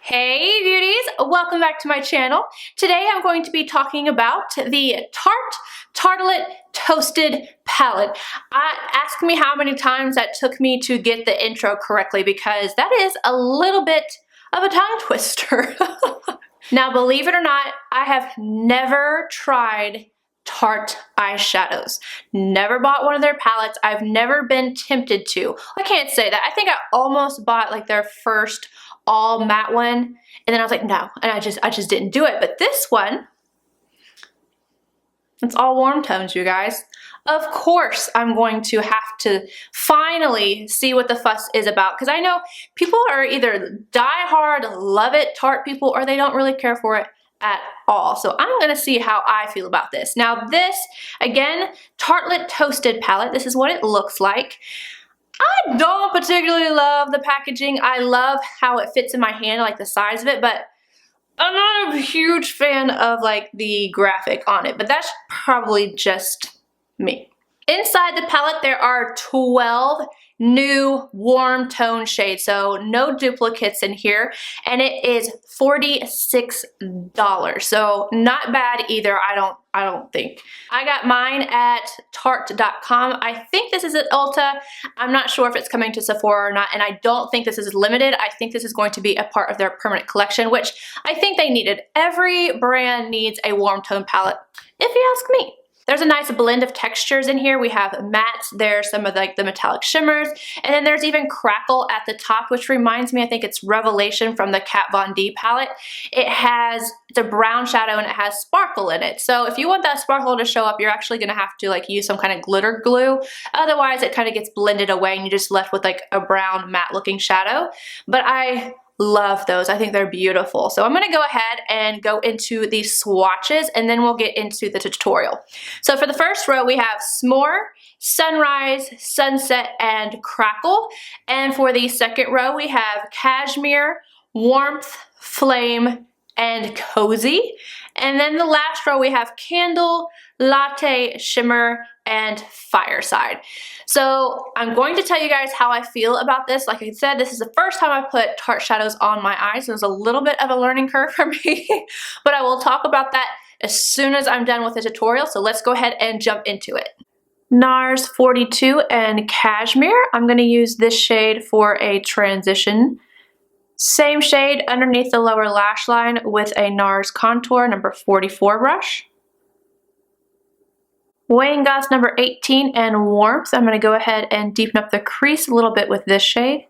Hey beauties, welcome back to my channel. Today I'm going to be talking about the Tarte Tartelette Toasted Palette. Ask me how many times that took me to get the intro correctly because that is a little bit of a tongue twister. Now believe it or not, I have never tried Tarte eyeshadows. Never bought one of their palettes. I've never been tempted to. I can't say that. I think I almost bought like their first all matte one, and then I was like, no, and I just didn't do it. But this one, it's all warm tones, you guys. Of course, I'm going to have to finally see what the fuss is about, because I know people are either die-hard, love it, Tarte people, or they don't really care for it at all. So I'm gonna see how I feel about this. Now this, again, Tartelette Toasted Palette, this is what it looks like. I don't particularly love the packaging. I love how it fits in my hand, I like the size of it, but I'm not a huge fan of like the graphic on it, but that's probably just me. Inside the palette there are 12 new warm tone shades, so no duplicates in here, and it is $46. So not bad either, I don't think. I got mine at Tarte.com. I think this is at Ulta. I'm not sure if it's coming to Sephora or not, and I don't think this is limited. I think this is going to be a part of their permanent collection, which I think they needed. Every brand needs a warm tone palette, if you ask me. There's a nice blend of textures in here. We have mattes, there's some of like the metallic shimmers, and then there's even crackle at the top, which reminds me, I think it's Revelation from the Kat Von D palette. It's a brown shadow and it has sparkle in it. So if you want that sparkle to show up, you're actually gonna have to like use some kind of glitter glue. Otherwise it kind of gets blended away and you're just left with like a brown matte looking shadow. But I love those. I think they're beautiful. So I'm going to go ahead and go into the swatches and then we'll get into the tutorial. So for the first row we have S'more, Sunrise, Sunset, and Crackle. And for the second row we have Cashmere, Warmth, Flame, and Cozy. And then the last row we have Candle, Latte, Shimmer, and Fireside. So I'm going to tell you guys how I feel about this. Like I said, this is the first time I've put Tarte shadows on my eyes. So it was a little bit of a learning curve for me, but I will talk about that as soon as I'm done with the tutorial. So let's go ahead and jump into it. NARS 42 and Cashmere. I'm going to use this shade for a transition. Same shade underneath the lower lash line with a NARS contour number 44 brush. Weighing Goss number 18 and Warmth. I'm going to go ahead and deepen up the crease a little bit with this shade.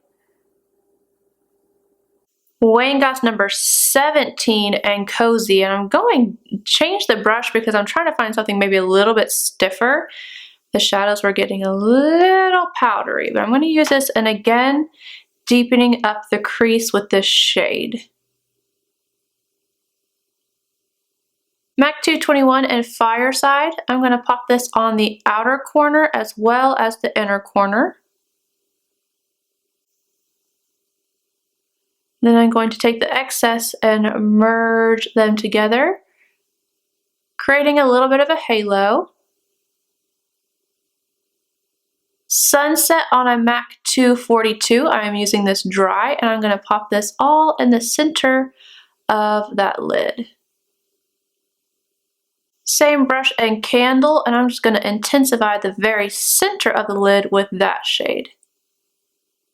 Weighing Goss number 17 and Cozy. And I'm going to change the brush because I'm trying to find something maybe a little bit stiffer. The shadows were getting a little powdery, but I'm going to use this, and again, deepening up the crease with this shade. MAC 221 and Fireside. I'm going to pop this on the outer corner as well as the inner corner. Then I'm going to take the excess and merge them together, creating a little bit of a halo. Sunset on a MAC 242. I am using this dry, and I'm going to pop this all in the center of that lid. Same brush and Candle, and I'm just going to intensify the very center of the lid with that shade.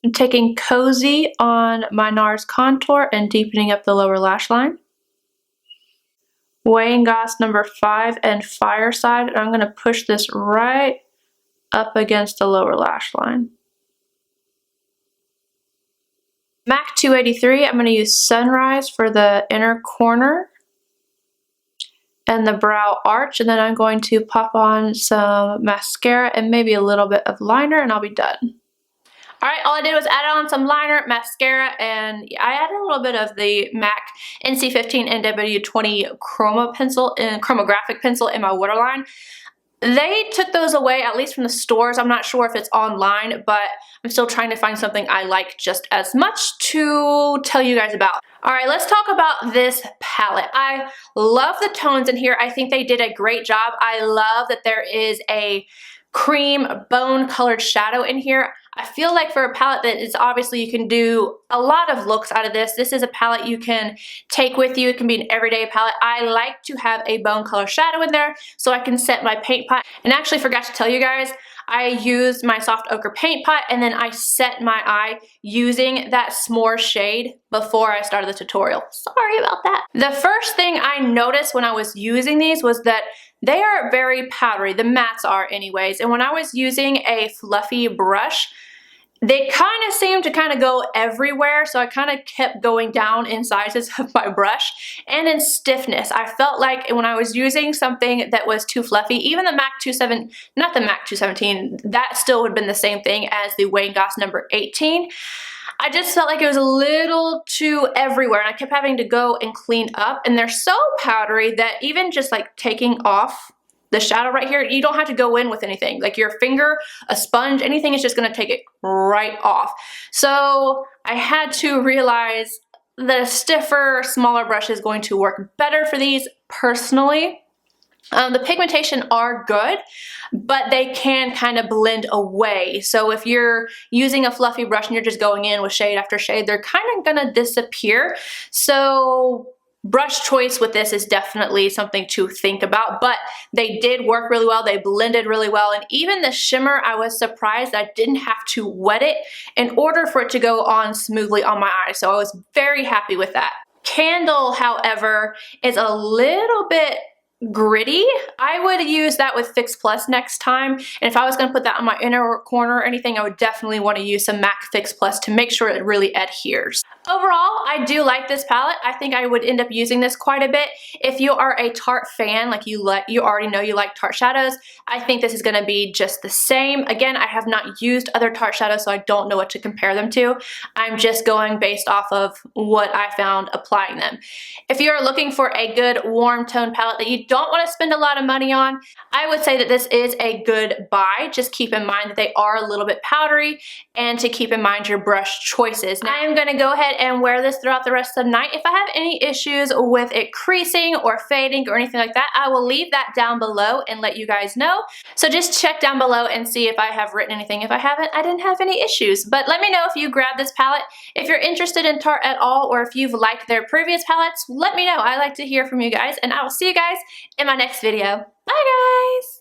I'm taking Cozy on my NARS contour and deepening up the lower lash line. Weighing Goss number 5 and Fireside, and I'm going to push this right up against the lower lash line. MAC 283, I'm going to use Sunrise for the inner corner and the brow arch, and then I'm going to pop on some mascara and maybe a little bit of liner, and I'll be done. Alright, all I did was add on some liner, mascara, and I added a little bit of the MAC NC15 NW20 Chromographic pencil in my waterline. They took those away, at least from the stores. I'm not sure if it's online, but I'm still trying to find something I like just as much to tell you guys about. Alright, let's talk about this palette. I love the tones in here. I think they did a great job. I love that there is a cream bone colored shadow in here. I feel like for a palette that is obviously you can do a lot of looks out of this. This is a palette you can take with you. It can be an everyday palette. I like to have a bone color shadow in there so I can set my paint pot. And I actually forgot to tell you guys, I used my soft ochre paint pot and then I set my eye using that s'more shade before I started the tutorial. Sorry about that. The first thing I noticed when I was using these was that they are very powdery. The mattes are anyways. And when I was using a fluffy brush, they kind of seem to kind of go everywhere, so I kind of kept going down in sizes of my brush and in stiffness. I felt like when I was using something that was too fluffy, even the MAC 27, not the MAC 217, that still would have been the same thing as the Wayne Goss number 18. I just felt like it was a little too everywhere and I kept having to go and clean up, and they're so powdery that even just like taking off the shadow right here, you don't have to go in with anything. Like your finger, a sponge, anything is just gonna take it right off. So I had to realize that a stiffer, smaller brush is going to work better for these personally. The pigmentation are good, but they can kind of blend away. So if you're using a fluffy brush and you're just going in with shade after shade, they're kind of gonna disappear. So brush choice with this is definitely something to think about, but they did work really well. They blended really well, and even the shimmer, I was surprised I didn't have to wet it in order for it to go on smoothly on my eyes, so I was very happy with that. Candle, however, is a little bit gritty. I would use that with Fix Plus next time, and if I was going to put that on my inner corner or anything, I would definitely want to use some MAC Fix Plus to make sure it really adheres. Overall, I do like this palette. I think I would end up using this quite a bit. If you are a Tarte fan, like you already know you like Tarte shadows, I think this is going to be just the same. Again, I have not used other Tarte shadows, so I don't know what to compare them to. I'm just going based off of what I found applying them. If you are looking for a good warm tone palette that you don't want to spend a lot of money on, I would say that this is a good buy. Just keep in mind that they are a little bit powdery, and to keep in mind your brush choices. Now, I am going to go ahead and wear this throughout the rest of the night. If I have any issues with it creasing or fading or anything like that, I will leave that down below and let you guys know. So just check down below and see if I have written anything. If I haven't, I didn't have any issues. But let me know if you grabbed this palette. If you're interested in Tarte at all, or if you've liked their previous palettes, let me know. I like to hear from you guys, and I will see you guys in my next video. Bye guys!